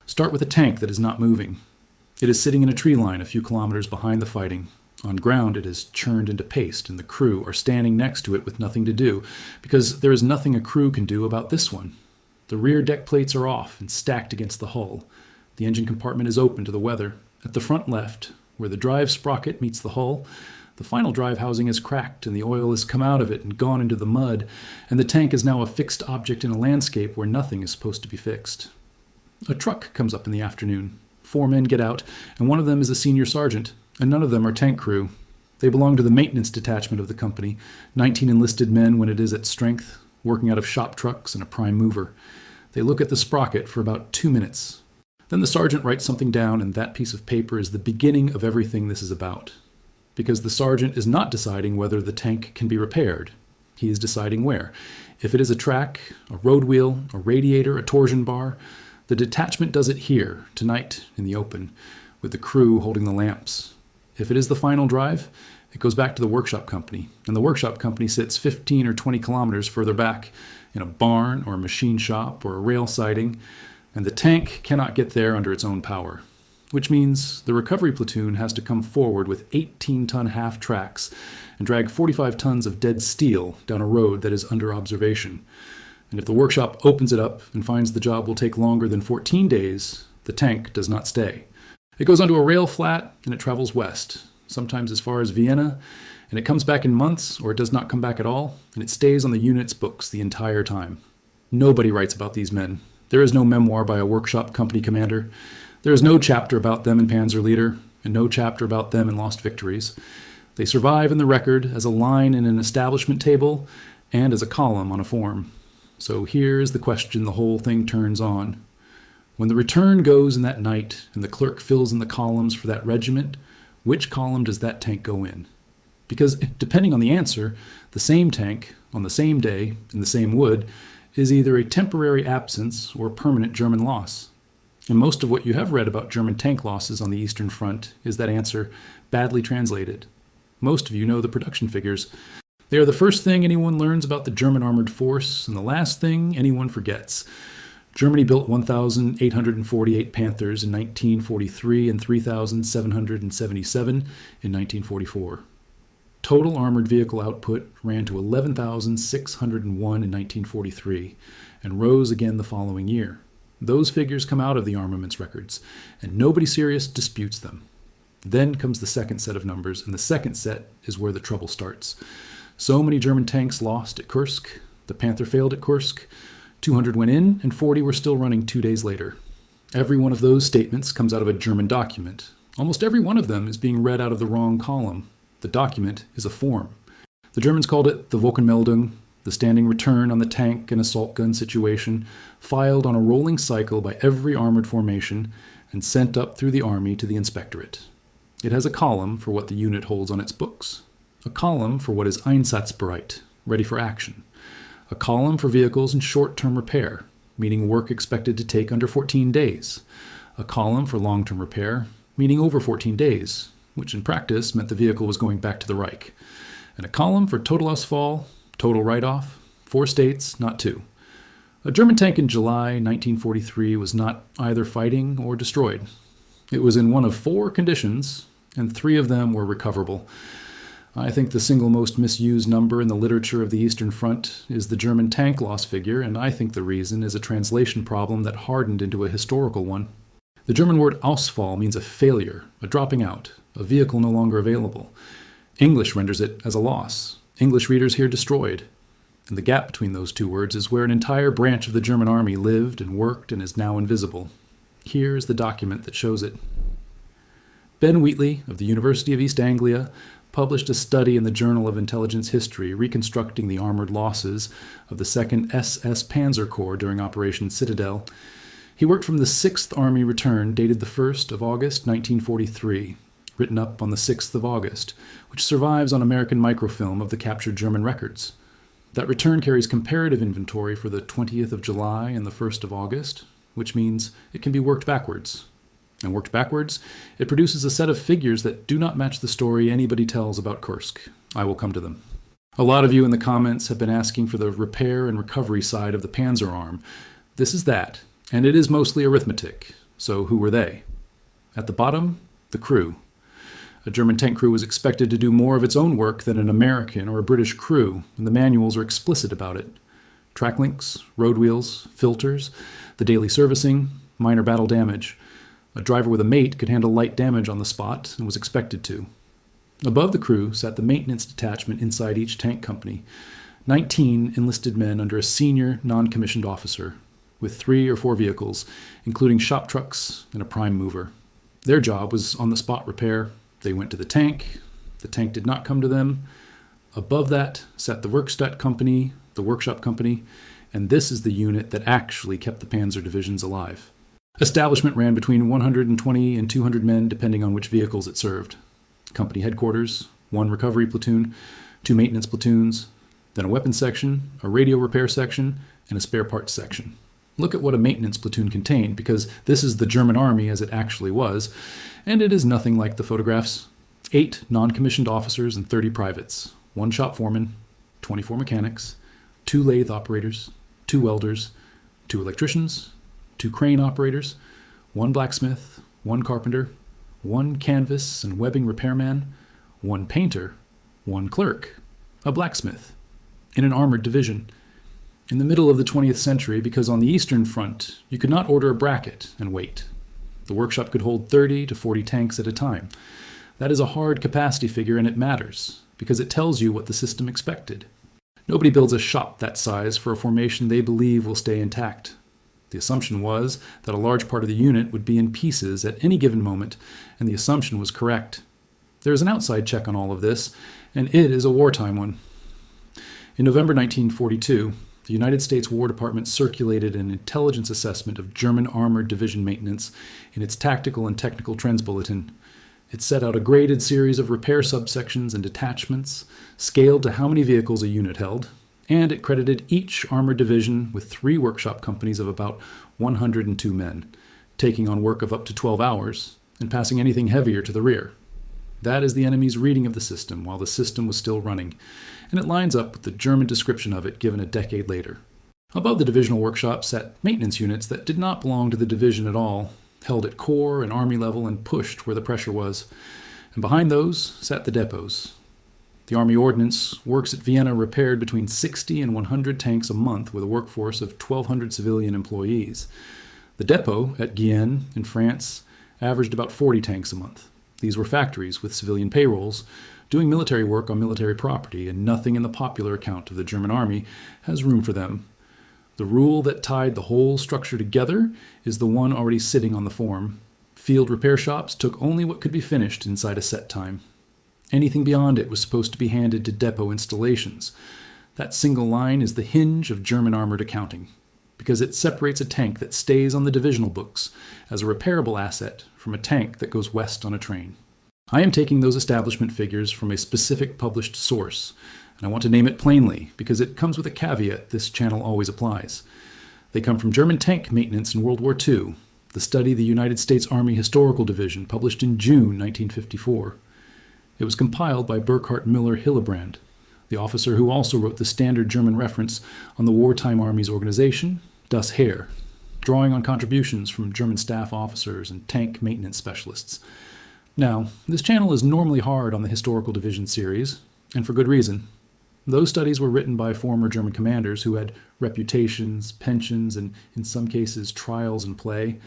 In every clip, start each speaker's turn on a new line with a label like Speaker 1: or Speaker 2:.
Speaker 1: Start with a tank that is not moving. It is sitting in a tree line a few kilometers behind the fighting. On ground, it is churned into paste, and the crew are standing next to it with nothing to do, because there is nothing a crew can do about this one. The rear deck plates are off and stacked against the hull. The engine compartment is open to the weather. At the front left, where the drive sprocket meets the hull, the final drive housing is cracked and the oil has come out of it and gone into the mud, and the tank is now a fixed object in a landscape where nothing is supposed to be fixed. A truck comes up in the afternoon. 4 men get out, and one of them is a senior sergeant, and none of them are tank crew. They belong to the maintenance detachment of the company, 19 enlisted men when it is at strength, working out of shop trucks and a prime mover. They look at the sprocket for about 2 minutes. Then the sergeant writes something down, and that piece of paper is the beginning of everything this is about. Because the sergeant is not deciding whether the tank can be repaired. He is deciding where. If it is a track, a road wheel, a radiator, a torsion bar, the detachment does it here, tonight, in the open, with the crew holding the lamps. If it is the final drive, it goes back to the workshop company, and the workshop company sits 15 or 20 kilometers further back, in a barn or a machine shop or a rail siding, and the tank cannot get there under its own power, which means the recovery platoon has to come forward with 18-ton half tracks and drag 45 tons of dead steel down a road that is under observation. And if the workshop opens it up and finds the job will take longer than 14 days, the tank does not stay. It goes onto a rail flat and it travels west, sometimes as far as Vienna, and it comes back in months or it does not come back at all, and it stays on the unit's books the entire time. Nobody writes about these men. There is no memoir by a workshop company commander. There is no chapter about them in Panzer Leader, and no chapter about them in Lost Victories. They survive in the record as a line in an establishment table and as a column on a form. So here is the question the whole thing turns on. When the return goes in that night and the clerk fills in the columns for that regiment, which column does that tank go in? Because depending on the answer, the same tank, on the same day, in the same wood, is either a temporary absence or permanent German loss. And most of what you have read about German tank losses on the Eastern Front is that answer badly translated. Most of you know the production figures. They are the first thing anyone learns about the German armored force, and the last thing anyone forgets. Germany built 1,848 Panthers in 1943 and 3,777 in 1944. Total armored vehicle output ran to 11,601 in 1943 and rose again the following year. Those figures come out of the armaments records, and nobody serious disputes them. Then comes the second set of numbers, and the second set is where the trouble starts. So many German tanks lost at Kursk. The Panther failed at Kursk. 200 went in, and 40 were still running 2 days later. Every one of those statements comes out of a German document. Almost every one of them is being read out of the wrong column. The document is a form. The Germans called it the Wochenmeldung, the standing return on the tank and assault gun situation, filed on a rolling cycle by every armored formation and sent up through the army to the inspectorate. It has a column for what the unit holds on its books, a column for what is Einsatzbereit, ready for action, a column for vehicles in short-term repair, meaning work expected to take under 14 days, a column for long-term repair, meaning over 14 days, which in practice meant the vehicle was going back to the Reich, and a column for total Ausfall, total write-off, 4 states, not 2. A German tank in July 1943 was not either fighting or destroyed. It was in one of 4 conditions, and 3 of them were recoverable. I think the single most misused number in the literature of the Eastern Front is the German tank loss figure, and I think the reason is a translation problem that hardened into a historical one. The German word Ausfall means a failure, a dropping out, a vehicle no longer available. English renders it as a loss. English readers hear destroyed. And the gap between those 2 words is where an entire branch of the German army lived and worked and is now invisible. Here is the document that shows it. Ben Wheatley of the University of East Anglia published a study in the Journal of Intelligence History reconstructing the armored losses of the Second SS Panzer Corps during Operation Citadel. He worked from the 6th Army return dated the 1st of August 1943, written up on the 6th of August, which survives on American microfilm of the captured German records. That return carries comparative inventory for the 20th of July and the 1st of August, which means it can be worked backwards. And worked backwards, it produces a set of figures that do not match the story anybody tells about Kursk. I will come to them. A lot of you in the comments have been asking for the repair and recovery side of the Panzer arm. This is that, and it is mostly arithmetic. So who were they? At the bottom, the crew. A German tank crew was expected to do more of its own work than an American or a British crew, and the manuals are explicit about it. Track links, road wheels, filters, the daily servicing, minor battle damage. A driver with a mate could handle light damage on the spot and was expected to. Above the crew sat the maintenance detachment inside each tank company, 19 enlisted men under a senior non-commissioned officer, with 3 or 4 vehicles, including shop trucks and a prime mover. Their job was on-the-spot repair. They went to the tank did not come to them. Above that sat the Werkstatt company, the workshop company, and this is the unit that actually kept the panzer divisions alive. Establishment ran between 120 and 200 men depending on which vehicles it served. Company headquarters, 1 recovery platoon, 2 maintenance platoons, then a weapons section, a radio repair section, and a spare parts section. Look at what a maintenance platoon contained, because this is the German army as it actually was, and it is nothing like the photographs. 8 non-commissioned officers and 30 privates, 1 shop foreman, 24 mechanics, 2 lathe operators, 2 welders, 2 electricians, 2 crane operators, 1 blacksmith, 1 carpenter, 1 canvas and webbing repairman, 1 painter, 1 clerk, a blacksmith, in an armored division. In the middle of the 20th century, because on the Eastern Front, you could not order a bracket and wait. The workshop could hold 30 to 40 tanks at a time. That is a hard capacity figure, and it matters, because it tells you what the system expected. Nobody builds a shop that size for a formation they believe will stay intact. The assumption was that a large part of the unit would be in pieces at any given moment, and the assumption was correct. There is an outside check on all of this, and it is a wartime one. In November 1942, the United States War Department circulated an intelligence assessment of German armored division maintenance in its Tactical and Technical Trends Bulletin. It set out a graded series of repair subsections and detachments, scaled to how many vehicles a unit held, and it credited each armored division with 3 workshop companies of about 102 men, taking on work of up to 12 hours, and passing anything heavier to the rear. That is the enemy's reading of the system while the system was still running, and it lines up with the German description of it given a decade later. Above the divisional workshops sat maintenance units that did not belong to the division at all, held at corps and army level and pushed where the pressure was. And behind those sat the depots. The Army Ordnance Works at Vienna repaired between 60 and 100 tanks a month with a workforce of 1,200 civilian employees. The depot at Gien in France averaged about 40 tanks a month. These were factories with civilian payrolls, doing military work on military property, and nothing in the popular account of the German army has room for them. The rule that tied the whole structure together is the one already sitting on the form. Field repair shops took only what could be finished inside a set time. Anything beyond it was supposed to be handed to depot installations. That single line is the hinge of German armored accounting, because it separates a tank that stays on the divisional books as a repairable asset from a tank that goes west on a train. I am taking those establishment figures from a specific published source, and I want to name it plainly because it comes with a caveat this channel always applies. They come from German tank maintenance in World War II, the study of the United States Army Historical Division, published in June 1954. It was compiled by Burkhard Müller Hillebrand, the officer who also wrote the standard German reference on the wartime army's organization, Das Heer, drawing on contributions from German staff officers and tank maintenance specialists. Now, this channel is normally hard on the historical division series, and for good reason. Those studies were written by former German commanders who had reputations, pensions, and in some cases trials in play,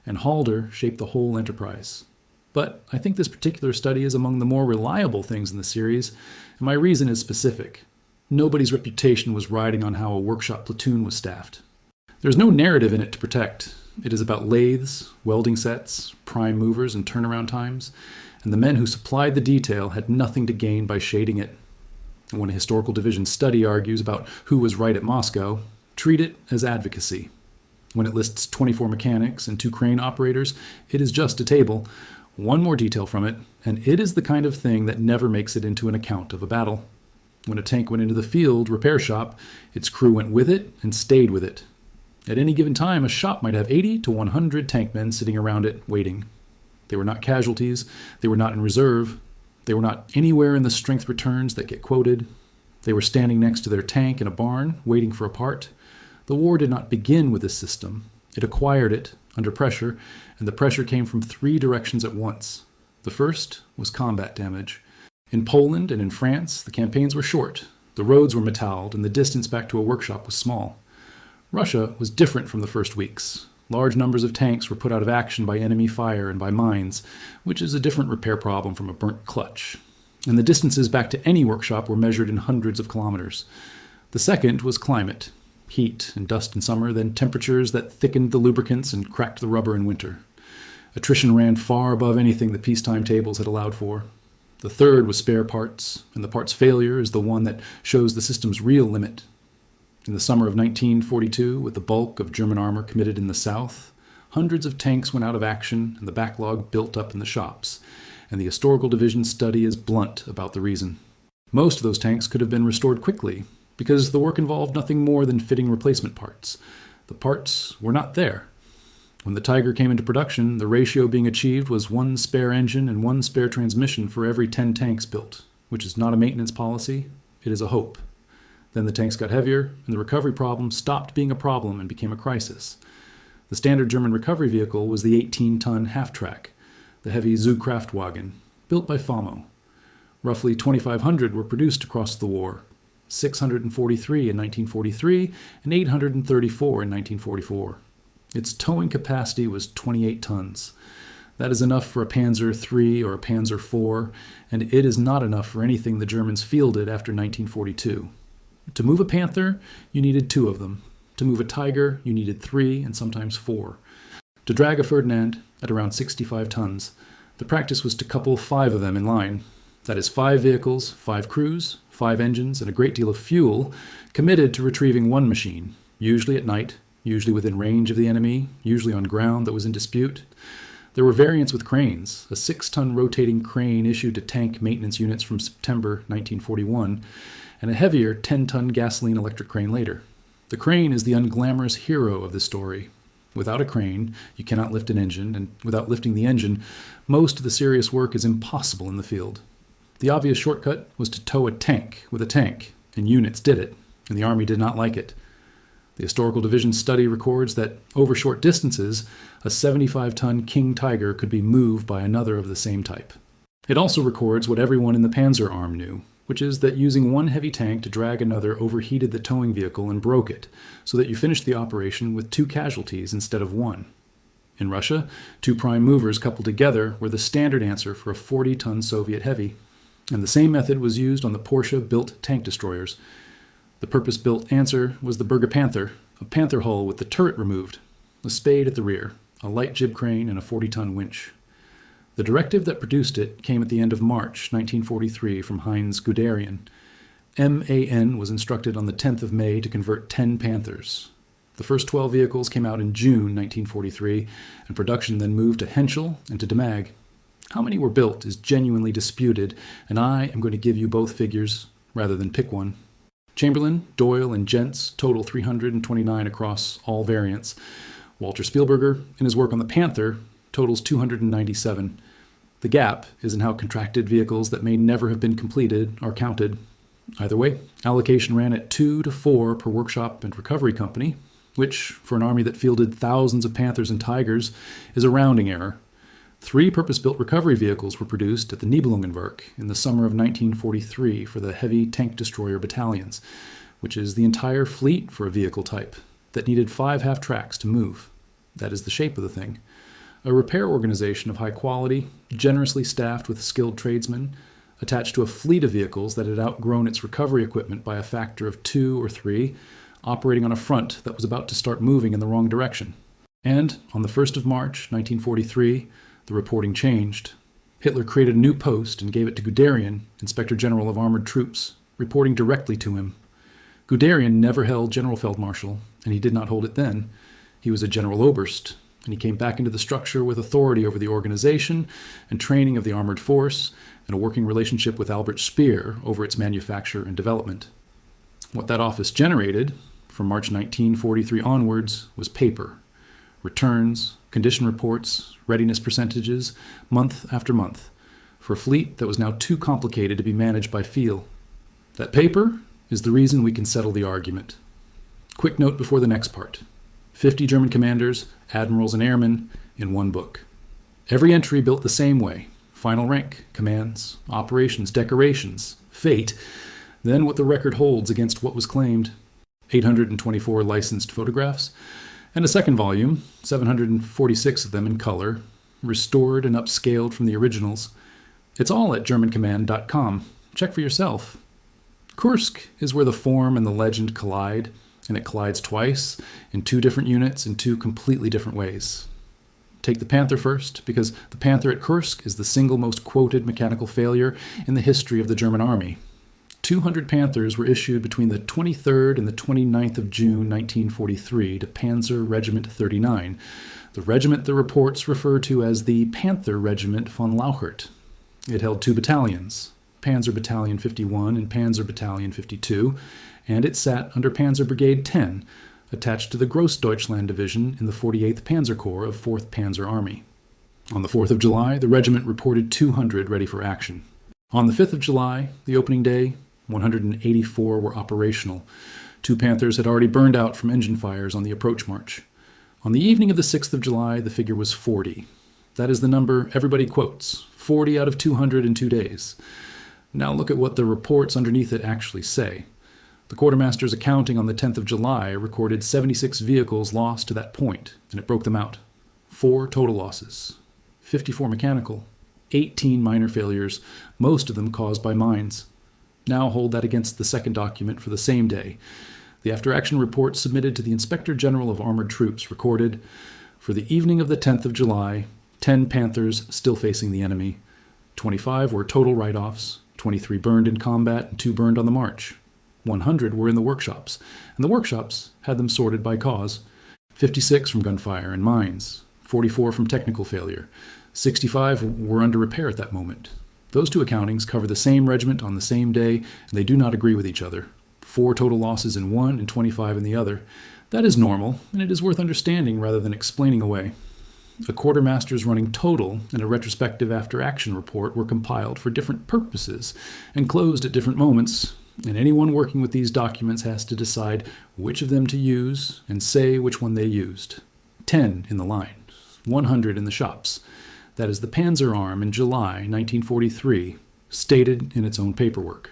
Speaker 1: and Halder shaped the whole enterprise. But I think this particular study is among the more reliable things in the series, and my reason is specific. Nobody's reputation was riding on how a workshop platoon was staffed. There's no narrative in it to protect. It is about lathes, welding sets, prime movers, and turnaround times, and the men who supplied the detail had nothing to gain by shading it. And when a historical division study argues about who was right at Moscow, treat it as advocacy. When it lists 24 mechanics and 2 crane operators, it is just a table. One more detail from it, and it is the kind of thing that never makes it into an account of a battle. When a tank went into the field repair shop, its crew went with it and stayed with it. At any given time, a shop might have 80 to 100 tank men sitting around it, waiting. They were not casualties. They were not in reserve. They were not anywhere in the strength returns that get quoted. They were standing next to their tank in a barn, waiting for a part. The war did not begin with this system. It acquired it under pressure, and the pressure came from 3 directions at once. The first was combat damage. In Poland and in France, the campaigns were short, the roads were metalled, and the distance back to a workshop was small. Russia was different from the first weeks. Large numbers of tanks were put out of action by enemy fire and by mines, which is a different repair problem from a burnt clutch. And the distances back to any workshop were measured in hundreds of kilometers. The second was climate. Heat and dust in summer, then temperatures that thickened the lubricants and cracked the rubber in winter. Attrition ran far above anything the peacetime tables had allowed for. The third was spare parts, and the part's failure is the one that shows the system's real limit. In the summer of 1942, with the bulk of German armor committed in the south, hundreds of tanks went out of action and the backlog built up in the shops, and the historical division's study is blunt about the reason. Most of those tanks could have been restored quickly, because the work involved nothing more than fitting replacement parts. The parts were not there. When the Tiger came into production, the ratio being achieved was 1 spare engine and 1 spare transmission for every 10 tanks built, which is not a maintenance policy, it is a hope. Then the tanks got heavier, and the recovery problem stopped being a problem and became a crisis. The standard German recovery vehicle was the 18-ton half-track, the heavy Zugkraftwagen, built by FAMO. Roughly 2,500 were produced across the war, 643 in 1943 and 834 in 1944. Its towing capacity was 28 tons. That is enough for a Panzer III or a Panzer IV, and it is not enough for anything the Germans fielded after 1942. To move a Panther, you needed 2 of them. To move a Tiger, you needed 3 and sometimes 4. To drag a Ferdinand, at around 65 tons, the practice was to couple 5 of them in line. That is 5 vehicles, 5 crews, 5 engines, and a great deal of fuel, committed to retrieving one machine, usually at night, usually within range of the enemy, usually on ground that was in dispute. There were variants with cranes, a 6-ton rotating crane issued to tank maintenance units from September 1941, and a heavier 10-ton gasoline-electric crane later. The crane is the unglamorous hero of the story. Without a crane, you cannot lift an engine, and without lifting the engine, most of the serious work is impossible in the field. The obvious shortcut was to tow a tank with a tank, and units did it, and the Army did not like it. The Historical Division study records that over short distances, a 75-ton King Tiger could be moved by another of the same type. It also records what everyone in the Panzer Arm knew, which is that using one heavy tank to drag another overheated the towing vehicle and broke it, so that you finished the operation with 2 casualties instead of 1. In Russia, 2 prime movers coupled together were the standard answer for a 40-ton Soviet heavy, and the same method was used on the Porsche-built tank destroyers. The purpose-built answer was the Berge Panther, a Panther hull with the turret removed, a spade at the rear, a light jib crane, and a 40-ton winch. The directive that produced it came at the end of March 1943 from Heinz Guderian. MAN was instructed on the 10th of May to convert 10 Panthers. The first 12 vehicles came out in June 1943, and production then moved to Henschel and to Damag. How many were built is genuinely disputed, and I am going to give you both figures rather than pick one. Chamberlain, Doyle, and Jentz total 329 across all variants. Walter Spielberger, in his work on the Panther, totals 297. The gap is in how contracted vehicles that may never have been completed are counted. Either way, allocation ran at 2 to 4 per workshop and recovery company, which, for an army that fielded thousands of Panthers and Tigers, is a rounding error. 3 purpose-built recovery vehicles were produced at the Nibelungenwerk in the summer of 1943 for the heavy tank destroyer battalions, which is the entire fleet for a vehicle type that needed 5 half-tracks to move. That is the shape of the thing. A repair organization of high quality, generously staffed with skilled tradesmen, attached to a fleet of vehicles that had outgrown its recovery equipment by a factor of 2 or 3, operating on a front that was about to start moving in the wrong direction. And on the 1st of March, 1943, the reporting changed. Hitler created a new post and gave it to Guderian, Inspector General of Armored Troops, reporting directly to him. Guderian never held Generalfeldmarschal, and he did not hold it then. He was a General Oberst, and he came back into the structure with authority over the organization and training of the armored force, and a working relationship with Albert Speer over its manufacture and development. What that office generated, from March 1943 onwards, was paper. Returns, condition reports, readiness percentages, month after month, for a fleet that was now too complicated to be managed by feel. That paper is the reason we can settle the argument. Quick note before the next part. 50 German commanders, admirals, and airmen in one book. Every entry built the same way: final rank, commands, operations, decorations, fate, then what the record holds against what was claimed. 824 licensed photographs, and a second volume, 746 of them in color, restored and upscaled from the originals. It's all at GermanCommand.com. Check for yourself. Kursk is where the form and the legend collide, and it collides twice, in two different units, in two completely different ways. Take the Panther first, because the Panther at Kursk is the single most quoted mechanical failure in the history of the German army. 200 Panthers were issued between the 23rd and the 29th of June 1943 to Panzer Regiment 39, the regiment the reports refer to as the Panther Regiment von Lauchert. It held two battalions, Panzer Battalion 51 and Panzer Battalion 52, and it sat under Panzer Brigade 10, attached to the Grossdeutschland Division in the 48th Panzer Corps of 4th Panzer Army. On the 4th of July, the regiment reported 200 ready for action. On the 5th of July, the opening day, 184 were operational. Two Panthers had already burned out from engine fires on the approach march. On the evening of the 6th of July, the figure was 40. That is the number everybody quotes, 40 out of 200 in 2 days. Now look at what the reports underneath it actually say. The quartermaster's accounting on the 10th of July recorded 76 vehicles lost to that point, and it broke them out. 4 total losses, 54 mechanical, 18 minor failures, most of them caused by mines. Now hold that against the second document for the same day. The after-action report submitted to the Inspector General of Armored Troops recorded, for the evening of the 10th of July, 10 Panthers still facing the enemy. 25 were total write-offs, 23 burned in combat, and 2 burned on the march. 100 were in the workshops, and the workshops had them sorted by cause. 56 from gunfire and mines, 44 from technical failure. 65 were under repair at that moment. Those two accountings cover the same regiment on the same day, and they do not agree with each other. 4 total losses in one and 25 in the other. That is normal, and it is worth understanding rather than explaining away. A quartermaster's running total and a retrospective after-action report were compiled for different purposes and closed at different moments, and anyone working with these documents has to decide which of them to use and say which one they used. 10 in the line, 100 in the shops. That is the Panzer Arm in July 1943, stated in its own paperwork.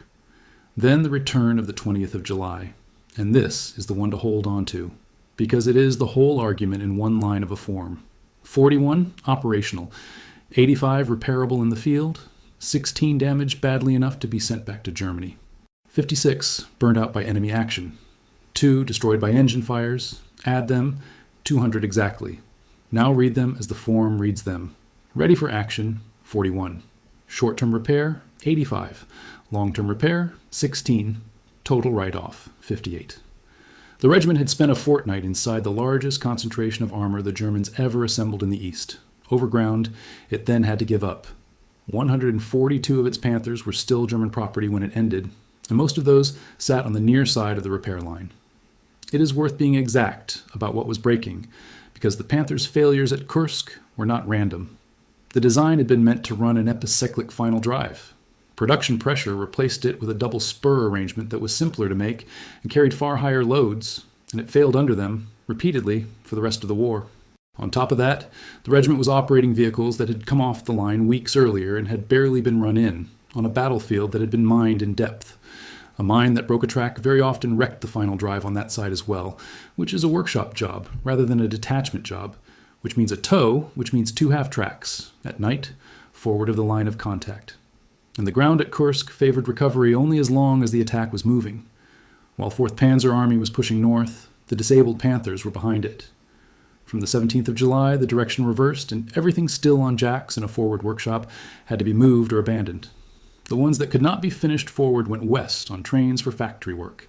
Speaker 1: Then the return of the 20th of July, and this is the one to hold on to, because it is the whole argument in one line of a form. 41 operational, 85 repairable in the field, 16 damaged badly enough to be sent back to Germany. 56 burned out by enemy action, 2 destroyed by engine fires, add them, 200 exactly. Now read them as the form reads them. Ready for action, 41. Short-term repair, 85. Long-term repair, 16. Total write-off, 58. The regiment had spent a fortnight inside the largest concentration of armor the Germans ever assembled in the East. Overground, it then had to give up. 142 of its Panthers were still German property when it ended, and most of those sat on the near side of the repair line. It is worth being exact about what was breaking, because the Panthers' failures at Kursk were not random. The design had been meant to run an epicyclic final drive. Production pressure replaced it with a double spur arrangement that was simpler to make and carried far higher loads, and it failed under them, repeatedly, for the rest of the war. On top of that, the regiment was operating vehicles that had come off the line weeks earlier and had barely been run in, on a battlefield that had been mined in depth. A mine that broke a track very often wrecked the final drive on that side as well, which is a workshop job rather than a detachment job, which means a tow, which means 2 half-tracks, at night, forward of the line of contact. And the ground at Kursk favored recovery only as long as the attack was moving. While 4th Panzer Army was pushing north, the disabled Panthers were behind it. From the 17th of July, the direction reversed, and everything still on jacks in a forward workshop had to be moved or abandoned. The ones that could not be finished forward went west on trains for factory work.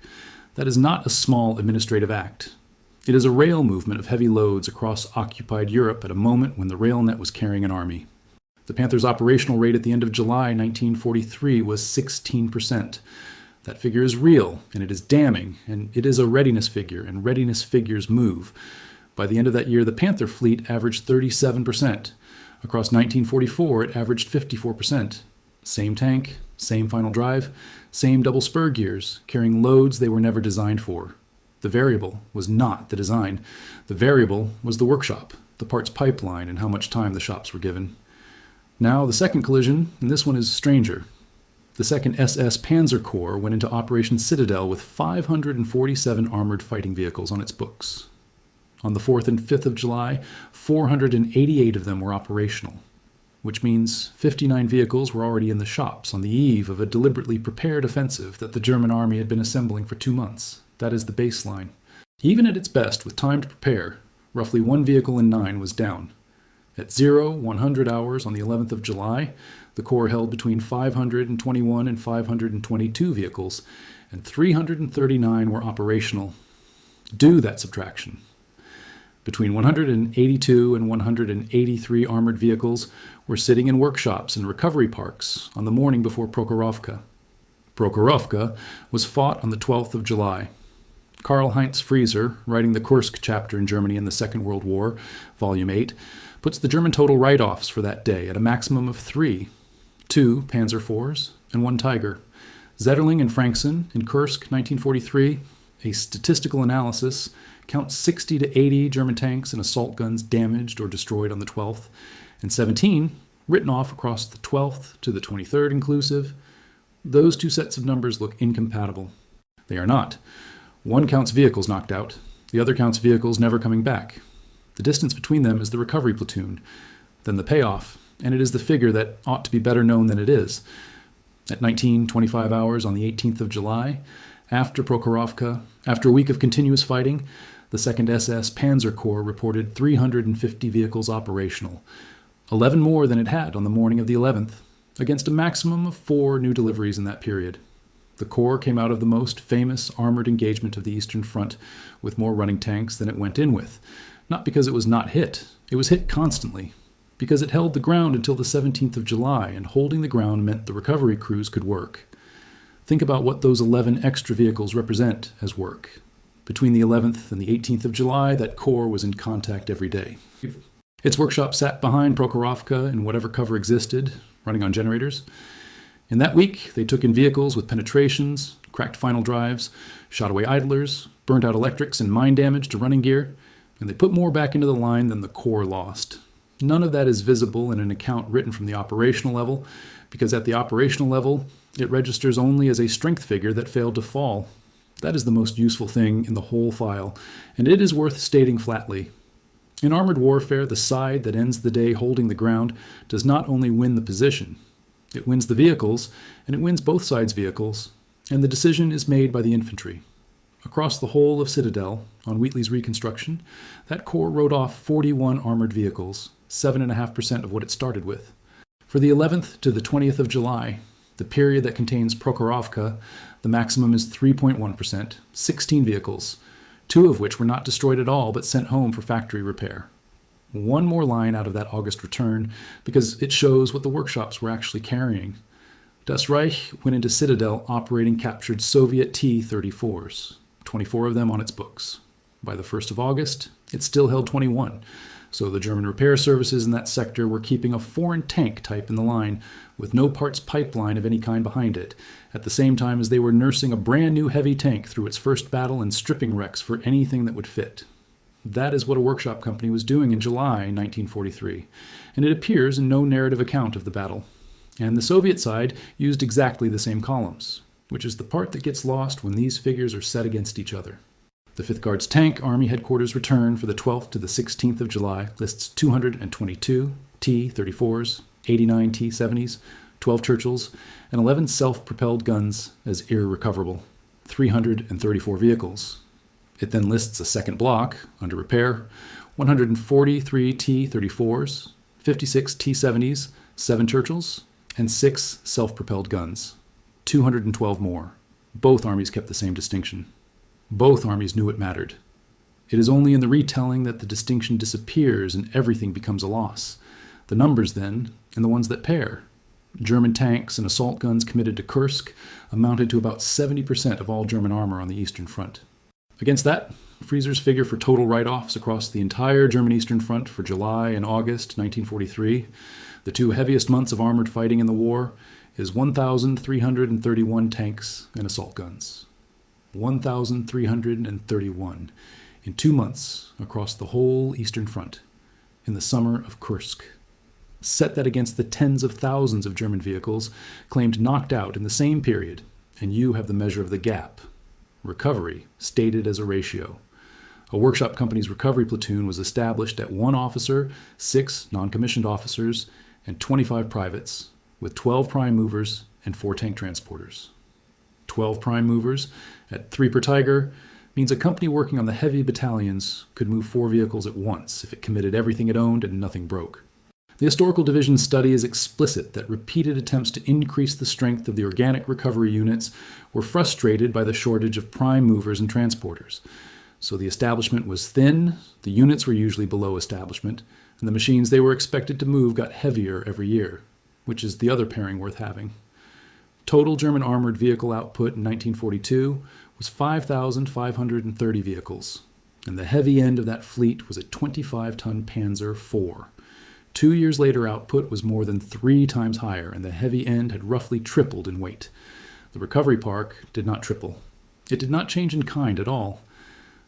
Speaker 1: That is not a small administrative act. It is a rail movement of heavy loads across occupied Europe at a moment when the rail net was carrying an army. The Panthers' operational rate at the end of July 1943 was 16%. That figure is real, and it is damning, and it is a readiness figure, and readiness figures move. By the end of that year, the Panther fleet averaged 37%. Across 1944, it averaged 54%. Same tank, same final drive, same double spur gears, carrying loads they were never designed for. The variable was not the design. The variable was the workshop, the parts pipeline, and how much time the shops were given. Now, the second collision, and this one is stranger. The Second SS Panzer Corps went into Operation Citadel with 547 armored fighting vehicles on its books. On the 4th and 5th of July, 488 of them were operational, which means 59 vehicles were already in the shops on the eve of a deliberately prepared offensive that the German army had been assembling for 2 months. That is the baseline. Even at its best, with time to prepare, roughly 1 vehicle in 9 was down. At 100 hours on the 11th of July, the Corps held between 521 and 522 vehicles, and 339 were operational. Do that subtraction. Between 182 and 183 armored vehicles were sitting in workshops and recovery parks on the morning before Prokhorovka. Prokhorovka was fought on the 12th of July. Karl-Heinz Frieser, writing the Kursk chapter in Germany in the Second World War, Volume 8, puts the German total write-offs for that day at a maximum of 3, 2 Panzer IVs and 1 Tiger. Zetterling and Frankson in Kursk, 1943, a statistical analysis, counts 60 to 80 German tanks and assault guns damaged or destroyed on the 12th, and 17 written off across the 12th to the 23rd inclusive. Those two sets of numbers look incompatible. They are not. One counts vehicles knocked out, the other counts vehicles never coming back. The distance between them is the recovery platoon, then the payoff, and it is the figure that ought to be better known than it is. At 19:25 hours on the 18th of July, after Prokhorovka, after a week of continuous fighting, the Second SS Panzer Corps reported 350 vehicles operational, 11 more than it had on the morning of the 11th, against a maximum of 4 new deliveries in that period. The Corps came out of the most famous armored engagement of the Eastern Front with more running tanks than it went in with, not because it was not hit. It was hit constantly, because it held the ground until the 17th of July, and holding the ground meant the recovery crews could work. Think about what those 11 extra vehicles represent as work. Between the 11th and the 18th of July, that Corps was in contact every day. Its workshop sat behind Prokhorovka in whatever cover existed, running on generators. In that week, they took in vehicles with penetrations, cracked final drives, shot away idlers, burnt out electrics and mine damage to running gear, and they put more back into the line than the Corps lost. None of that is visible in an account written from the operational level, because at the operational level, it registers only as a strength figure that failed to fall. That is the most useful thing in the whole file, and it is worth stating flatly. In armored warfare, the side that ends the day holding the ground does not only win the position, it wins the vehicles, and it wins both sides' vehicles, and the decision is made by the infantry. Across the whole of Citadel, on Wheatley's reconstruction, that Corps wrote off 41 armored vehicles, 7.5% of what it started with. For the 11th to the 20th of July, the period that contains Prokhorovka, the maximum is 3.1%, 16 vehicles, 2 of which were not destroyed at all but sent home for factory repair. One more line out of that August return, because it shows what the workshops were actually carrying. Das Reich went into Citadel operating captured Soviet T-34s, 24 of them on its books. By the 1st of August, it still held 21, so the German repair services in that sector were keeping a foreign tank type in the line with no parts pipeline of any kind behind it, at the same time as they were nursing a brand new heavy tank through its first battle and stripping wrecks for anything that would fit. That is what a workshop company was doing in July 1943, and it appears in no narrative account of the battle. And the Soviet side used exactly the same columns, which is the part that gets lost when these figures are set against each other. The 5th Guards Tank Army Headquarters return for the 12th to the 16th of July lists 222 T-34s, 89 T-70s, 12 Churchills, and 11 self-propelled guns as irrecoverable, 334 vehicles. It then lists a second block, under repair, 143 T-34s, 56 T-70s, 7 Churchills, and 6 self-propelled guns, 212 more. Both armies kept the same distinction. Both armies knew it mattered. It is only in the retelling that the distinction disappears and everything becomes a loss. The numbers, then, and the ones that pair. German tanks and assault guns committed to Kursk amounted to about 70% of all German armor on the Eastern Front. Against that, Frieser's figure for total write-offs across the entire German Eastern Front for July and August 1943, the 2 heaviest months of armored fighting in the war, is 1,331 tanks and assault guns. 1,331 in 2 months across the whole Eastern Front in the summer of Kursk. Set that against the tens of thousands of German vehicles claimed knocked out in the same period, and you have the measure of the gap. Recovery stated as a ratio. A workshop company's recovery platoon was established at 1 officer, 6 non-commissioned officers, and 25 privates, with 12 prime movers and 4 tank transporters. 12 prime movers at 3 per Tiger means a company working on the heavy battalions could move 4 vehicles at once if it committed everything it owned and nothing broke. The historical division study is explicit that repeated attempts to increase the strength of the organic recovery units were frustrated by the shortage of prime movers and transporters. So the establishment was thin, the units were usually below establishment, and the machines they were expected to move got heavier every year, which is the other pairing worth having. Total German armored vehicle output in 1942 was 5,530 vehicles, and the heavy end of that fleet was a 25-ton Panzer IV. 2 years later, output was more than 3 times higher, and the heavy end had roughly tripled in weight. The recovery park did not triple. It did not change in kind at all.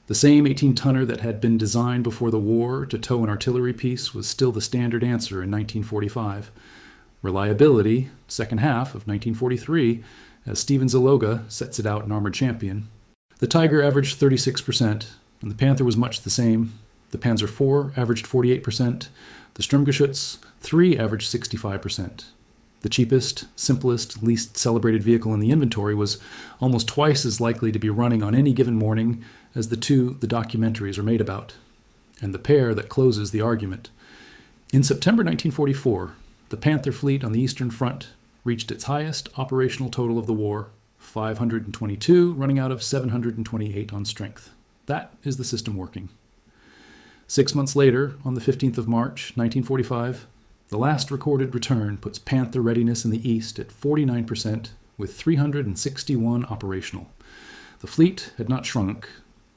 Speaker 1: The same 18-tonner that had been designed before the war to tow an artillery piece was still the standard answer in 1945. Reliability, second half of 1943, as Steven Zaloga sets it out in Armored Champion. The Tiger averaged 36%, and the Panther was much the same. The Panzer IV averaged 48%. The Sturmgeschütz 3 averaged 65%. The cheapest, simplest, least celebrated vehicle in the inventory was almost twice as likely to be running on any given morning as the 2 the documentaries are made about, and the pair that closes the argument. In September 1944, the Panther fleet on the Eastern Front reached its highest operational total of the war, 522, running out of 728 on strength. That is the system working. 6 months later, on the 15th of March, 1945, the last recorded return puts Panther readiness in the East at 49%, with 361 operational. The fleet had not shrunk.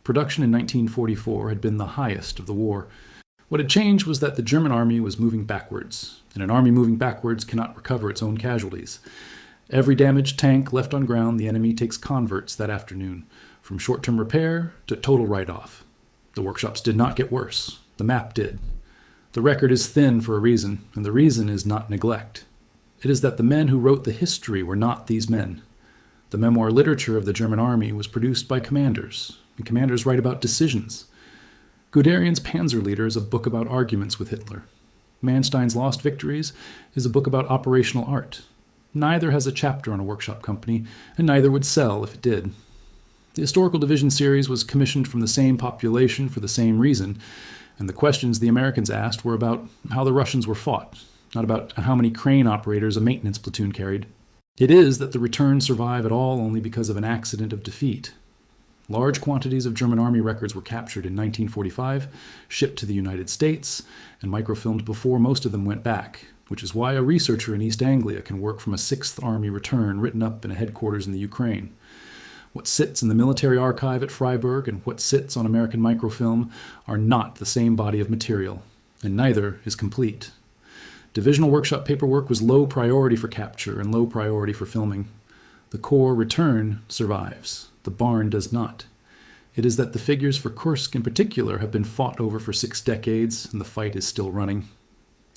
Speaker 1: Production in 1944 had been the highest of the war. What had changed was that the German army was moving backwards, and an army moving backwards cannot recover its own casualties. Every damaged tank left on ground, the enemy takes converts that afternoon, from short-term repair to total write-off. The workshops did not get worse. The map did. The record is thin for a reason, and the reason is not neglect. It is that the men who wrote the history were not these men. The memoir literature of the German army was produced by commanders, and commanders write about decisions. Guderian's Panzerleader is a book about arguments with Hitler. Manstein's Lost Victories is a book about operational art. Neither has a chapter on a workshop company, and neither would sell if it did. The Historical Division series was commissioned from the same population for the same reason, and the questions the Americans asked were about how the Russians were fought, not about how many crane operators a maintenance platoon carried. It is that the returns survive at all only because of an accident of defeat. Large quantities of German army records were captured in 1945, shipped to the United States, and microfilmed before most of them went back, which is why a researcher in East Anglia can work from a 6th Army return written up in a headquarters in the Ukraine. What sits in the military archive at Freiburg and what sits on American microfilm are not the same body of material, and neither is complete. Divisional workshop paperwork was low priority for capture and low priority for filming. The Corps return survives. The barn does not. It is that the figures for Kursk in particular have been fought over for 6 decades, and the fight is still running.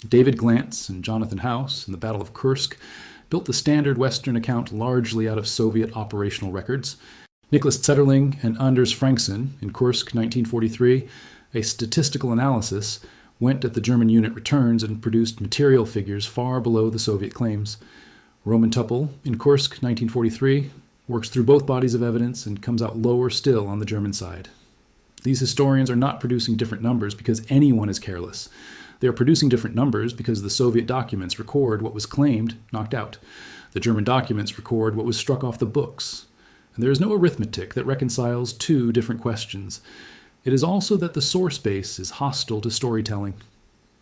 Speaker 1: David Glantz and Jonathan House in the Battle of Kursk built the standard Western account largely out of Soviet operational records. Nicholas Zetterling and Anders Frankson in Kursk 1943, a statistical analysis, went at the German unit returns and produced material figures far below the Soviet claims. Roman Tuppel in Kursk 1943 works through both bodies of evidence and comes out lower still on the German side. These historians are not producing different numbers because anyone is careless. They are producing different numbers because the Soviet documents record what was claimed knocked out. The German documents record what was struck off the books. And there is no arithmetic that reconciles 2 different questions. It is also that the source base is hostile to storytelling.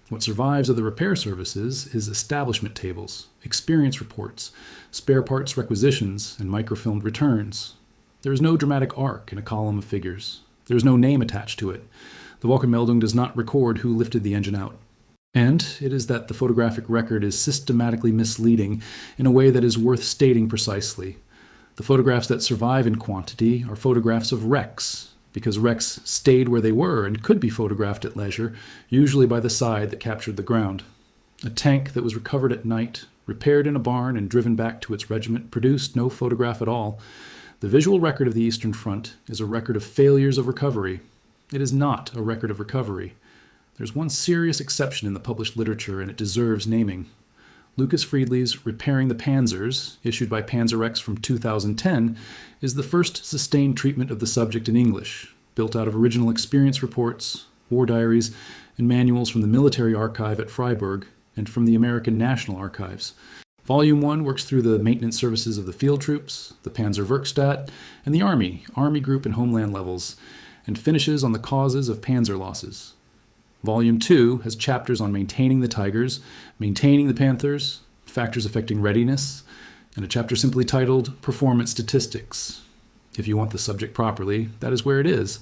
Speaker 1: What survives of the repair services is establishment tables, experience reports, spare parts requisitions, and microfilmed returns. There is no dramatic arc in a column of figures. There is no name attached to it. The Wochenmeldung does not record who lifted the engine out. And it is that the photographic record is systematically misleading in a way that is worth stating precisely. The photographs that survive in quantity are photographs of wrecks, because wrecks stayed where they were and could be photographed at leisure, usually by the side that captured the ground. A tank that was recovered at night, repaired in a barn, and driven back to its regiment produced no photograph at all. The visual record of the Eastern Front is a record of failures of recovery. It is not a record of recovery. There's one serious exception in the published literature, and it deserves naming. Lucas Friedli's Repairing the Panzers, issued by Panzer from 2010, is the first sustained treatment of the subject in English, built out of original experience reports, war diaries, and manuals from the military archive at Freiburg and from the American National Archives. Volume 1 works through the maintenance services of the field troops, the Panzerwerkstatt, and the Army group and homeland levels, and finishes on the causes of panzer losses. Volume 2 has chapters on maintaining the Tigers, maintaining the Panthers, factors affecting readiness, and a chapter simply titled Performance Statistics. If you want the subject properly, that is where it is.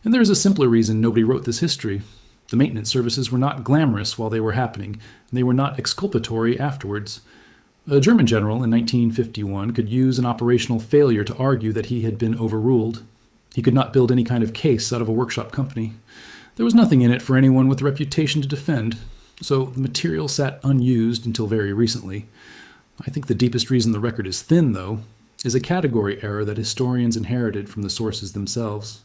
Speaker 1: And there is a simpler reason nobody wrote this history. The maintenance services were not glamorous while they were happening, and they were not exculpatory afterwards. A German general in 1951 could use an operational failure to argue that he had been overruled. He could not build any kind of case out of a workshop company. There was nothing in it for anyone with a reputation to defend, so the material sat unused until very recently. I think the deepest reason the record is thin, though, is a category error that historians inherited from the sources themselves.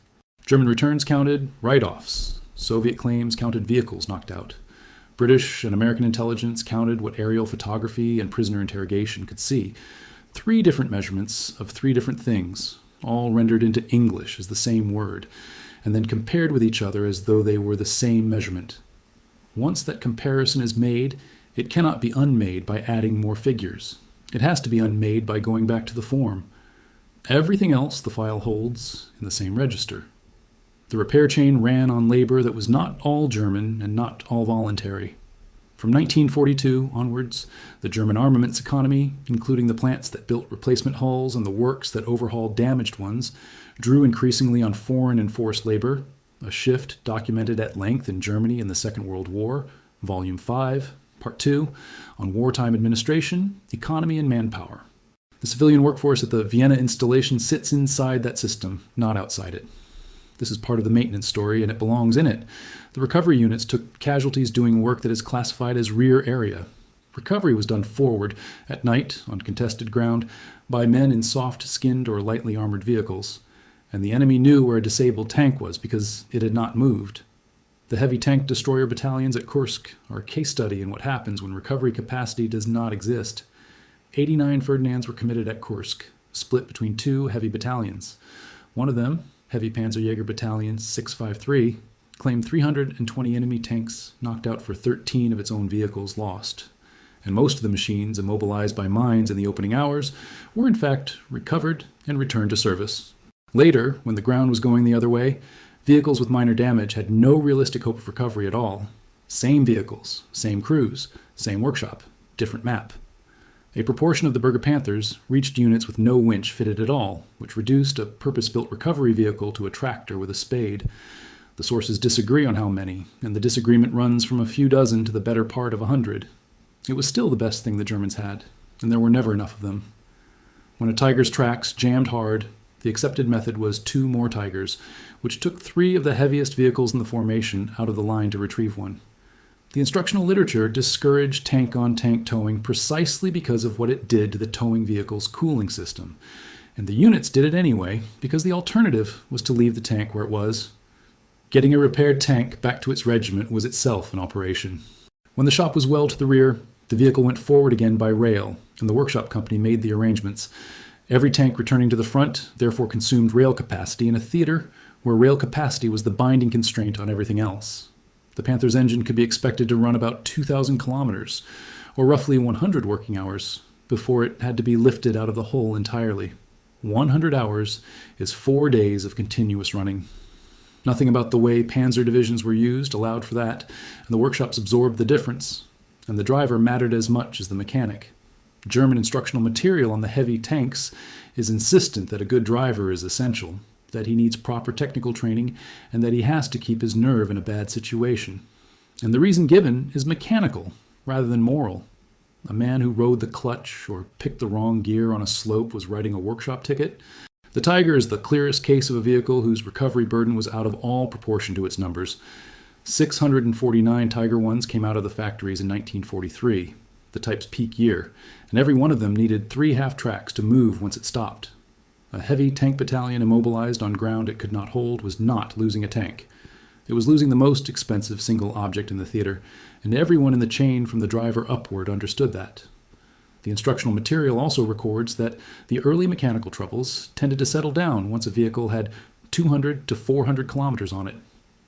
Speaker 1: German returns counted write-offs. Soviet claims counted vehicles knocked out. British and American intelligence counted what aerial photography and prisoner interrogation could see. 3 different measurements of 3 different things, all rendered into English as the same word, and then compared with each other as though they were the same measurement. Once that comparison is made, it cannot be unmade by adding more figures. It has to be unmade by going back to the form. Everything else the file holds in the same register. The repair chain ran on labor that was not all German and not all voluntary. From 1942 onwards, the German armaments economy, including the plants that built replacement hulls and the works that overhauled damaged ones, drew increasingly on foreign enforced labor, a shift documented at length in Germany in the Second World War, Volume 5, Part 2, on wartime administration, economy, and manpower. The civilian workforce at the Vienna installation sits inside that system, not outside it. This is part of the maintenance story, and it belongs in it. The recovery units took casualties doing work that is classified as rear area. Recovery was done forward, at night, on contested ground, by men in soft-skinned or lightly armored vehicles, and the enemy knew where a disabled tank was because it had not moved. The heavy tank destroyer battalions at Kursk are a case study in what happens when recovery capacity does not exist. 89 Ferdinands were committed at Kursk, split between 2 heavy battalions. One of them, Heavy Panzerjäger Battalion 653, claimed 320 enemy tanks, knocked out for 13 of its own vehicles lost. And most of the machines immobilized by mines in the opening hours were in fact recovered and returned to service. Later, when the ground was going the other way, vehicles with minor damage had no realistic hope of recovery at all. Same vehicles, same crews, same workshop, different map. A proportion of the Berger Panthers reached units with no winch fitted at all, which reduced a purpose-built recovery vehicle to a tractor with a spade. The sources disagree on how many, and the disagreement runs from a few dozen to the better part of 100. It was still the best thing the Germans had, and there were never enough of them. When a Tiger's tracks jammed hard, the accepted method was 2 more Tigers, which took 3 of the heaviest vehicles in the formation out of the line to retrieve one. The instructional literature discouraged tank-on-tank towing precisely because of what it did to the towing vehicle's cooling system. And the units did it anyway, because the alternative was to leave the tank where it was. Getting a repaired tank back to its regiment was itself an operation. When the shop was well to the rear, the vehicle went forward again by rail, and the workshop company made the arrangements. Every tank returning to the front therefore consumed rail capacity in a theater where rail capacity was the binding constraint on everything else. The Panther's engine could be expected to run about 2,000 kilometers, or roughly 100 working hours, before it had to be lifted out of the hole entirely. 100 hours is 4 days of continuous running. Nothing about the way panzer divisions were used allowed for that, and the workshops absorbed the difference, and the driver mattered as much as the mechanic. German instructional material on the heavy tanks is insistent that a good driver is essential, that he needs proper technical training, and that he has to keep his nerve in a bad situation. And the reason given is mechanical rather than moral. A man who rode the clutch or picked the wrong gear on a slope was writing a workshop ticket. The Tiger is the clearest case of a vehicle whose recovery burden was out of all proportion to its numbers. 649 Tiger Ones came out of the factories in 1943, the type's peak year, and every one of them needed 3 half-tracks to move once it stopped. A heavy tank battalion immobilized on ground it could not hold was not losing a tank. It was losing the most expensive single object in the theater, and everyone in the chain from the driver upward understood that. The instructional material also records that the early mechanical troubles tended to settle down once a vehicle had 200 to 400 kilometers on it,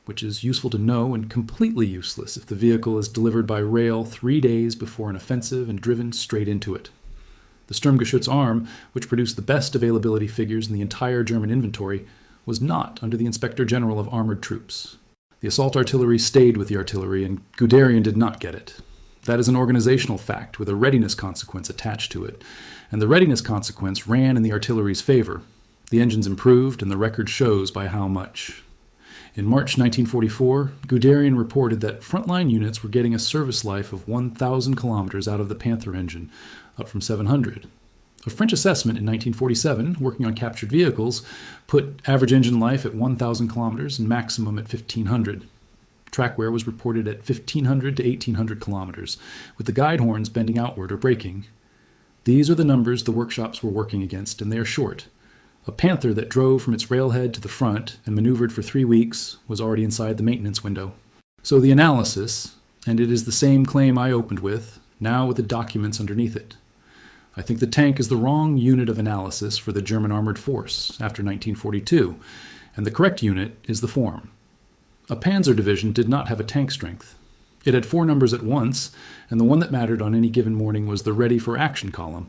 Speaker 1: which is useful to know and completely useless if the vehicle is delivered by rail 3 days before an offensive and driven straight into it. The Sturmgeschütz arm, which produced the best availability figures in the entire German inventory, was not under the Inspector General of Armored Troops. The assault artillery stayed with the artillery, and Guderian did not get it. That is an organizational fact with a readiness consequence attached to it, and the readiness consequence ran in the artillery's favor. The engines improved, and the record shows by how much. In March 1944, Guderian reported that frontline units were getting a service life of 1,000 kilometers out of the Panther engine, up from 700. A French assessment in 1947, working on captured vehicles, put average engine life at 1,000 kilometers and maximum at 1,500. Track wear was reported at 1,500 to 1,800 kilometers, with the guide horns bending outward or breaking. These are the numbers the workshops were working against, and they are short. A Panther that drove from its railhead to the front and maneuvered for 3 weeks was already inside the maintenance window. So the analysis, and it is the same claim I opened with, now with the documents underneath it. I think the tank is the wrong unit of analysis for the German armored force after 1942, and the correct unit is the form. A panzer division did not have a tank strength. It had 4 numbers at once, and the one that mattered on any given morning was the ready for action column,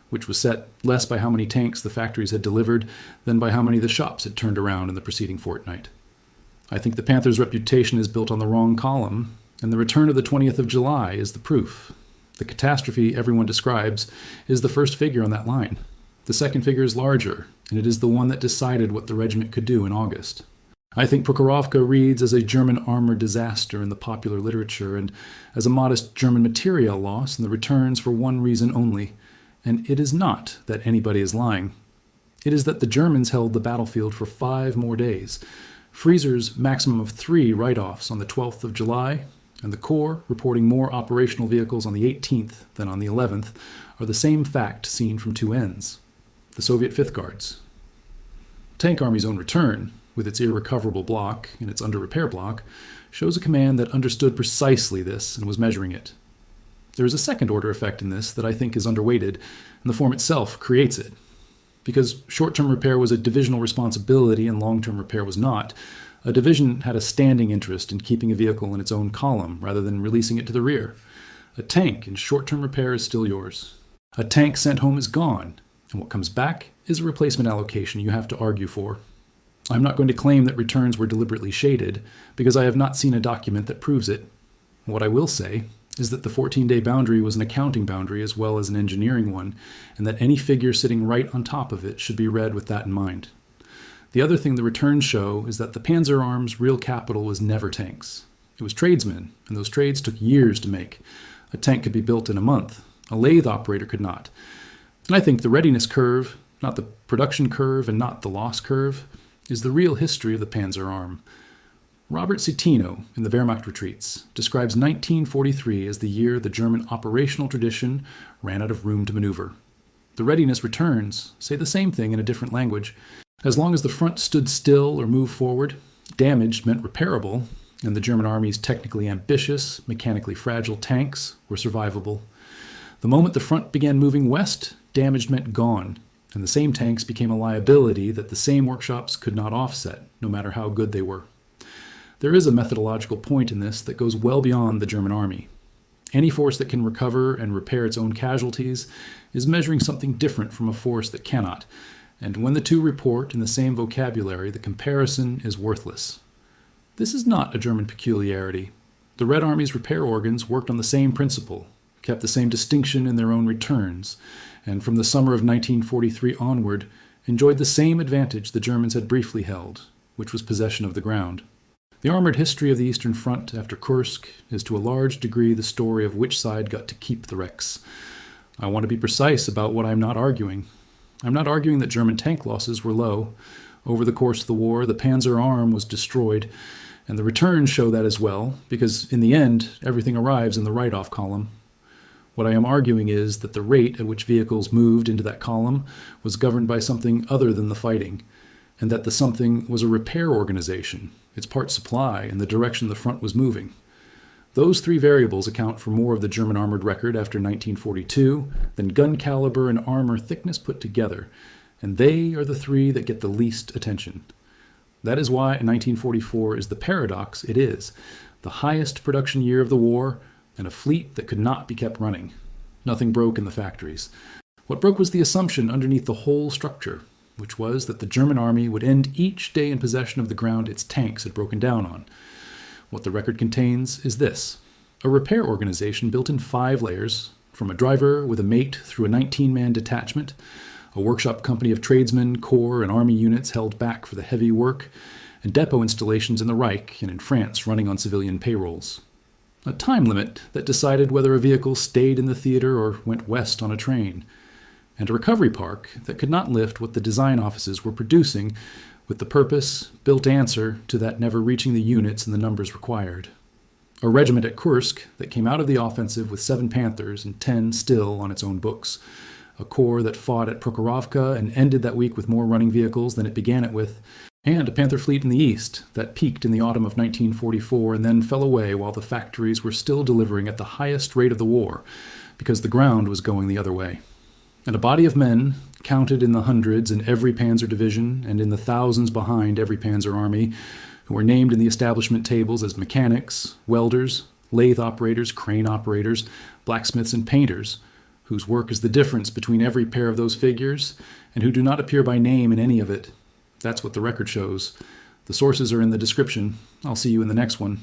Speaker 1: which was set less by how many tanks the factories had delivered than by how many the shops had turned around in the preceding fortnight. I think the Panther's reputation is built on the wrong column, and the return of the 20th of July is the proof. The catastrophe everyone describes is the first figure on that line. The second figure is larger, and it is the one that decided what the regiment could do in August. I think Prokhorovka reads as a German armored disaster in the popular literature and as a modest German material loss in the returns for one reason only, and it is not that anybody is lying. It is that the Germans held the battlefield for 5 more days. Frieser's maximum of 3 write-offs on the 12th of July, and the Corps reporting more operational vehicles on the 18th than on the 11th, are the same fact seen from 2 ends. The Soviet Fifth Guards. Tank Army's own return, with its irrecoverable block and its under-repair block, shows a command that understood precisely this and was measuring it. There is a second-order effect in this that I think is underweighted, and the form itself creates it. Because short-term repair was a divisional responsibility and long-term repair was not, a division had a standing interest in keeping a vehicle in its own column rather than releasing it to the rear. A tank in short-term repair is still yours. A tank sent home is gone, and what comes back is a replacement allocation you have to argue for. I'm not going to claim that returns were deliberately shaded, because I have not seen a document that proves it. What I will say is that the 14-day boundary was an accounting boundary as well as an engineering one, and that any figure sitting right on top of it should be read with that in mind. The other thing the returns show is that the Panzer Arm's real capital was never tanks. It was tradesmen, and those trades took years to make. A tank could be built in a month. A lathe operator could not. And I think the readiness curve, not the production curve and not the loss curve, is the real history of the Panzer Arm. Robert Citino, in the Wehrmacht Retreats, describes 1943 as the year the German operational tradition ran out of room to maneuver. The readiness returns say the same thing in a different language. As long as the front stood still or moved forward, damaged meant repairable, and the German Army's technically ambitious, mechanically fragile tanks were survivable. The moment the front began moving west, damaged meant gone, and the same tanks became a liability that the same workshops could not offset, no matter how good they were. There is a methodological point in this that goes well beyond the German Army. Any force that can recover and repair its own casualties is measuring something different from a force that cannot, and when the two report in the same vocabulary, the comparison is worthless. This is not a German peculiarity. The Red Army's repair organs worked on the same principle, kept the same distinction in their own returns, and from the summer of 1943 onward, enjoyed the same advantage the Germans had briefly held, which was possession of the ground. The armored history of the Eastern Front after Kursk is to a large degree the story of which side got to keep the wrecks. I want to be precise about what I'm not arguing. I'm not arguing that German tank losses were low. Over the course of the war, the Panzer arm was destroyed, and the returns show that as well, because in the end, everything arrives in the write-off column. What I am arguing is that the rate at which vehicles moved into that column was governed by something other than the fighting, and that the something was a repair organization, its part supply, and the direction the front was moving. Those three variables account for more of the German armored record after 1942 than gun caliber and armor thickness put together, and they are the three that get the least attention. That is why 1944 is the paradox it is, the highest production year of the war, and a fleet that could not be kept running. Nothing broke in the factories. What broke was the assumption underneath the whole structure, which was that the German army would end each day in possession of the ground its tanks had broken down on. What the record contains is this: a repair organization built in 5 layers, from a driver with a mate through a 19-man detachment, a workshop company of tradesmen, corps, and army units held back for the heavy work, and depot installations in the Reich and in France running on civilian payrolls. A time limit that decided whether a vehicle stayed in the theater or went west on a train, and a recovery park that could not lift what the design offices were producing with the purpose-built answer to that never reaching the units and the numbers required. A regiment at Kursk that came out of the offensive with 7 Panthers and 10 still on its own books. A corps that fought at Prokhorovka and ended that week with more running vehicles than it began it with. And a Panther fleet in the east that peaked in the autumn of 1944 and then fell away while the factories were still delivering at the highest rate of the war, because the ground was going the other way. And a body of men, counted in the hundreds in every Panzer division and in the thousands behind every Panzer army, who were named in the establishment tables as mechanics, welders, lathe operators, crane operators, blacksmiths, and painters, whose work is the difference between every pair of those figures, and who do not appear by name in any of it. That's what the record shows. The sources are in the description. I'll see you in the next one.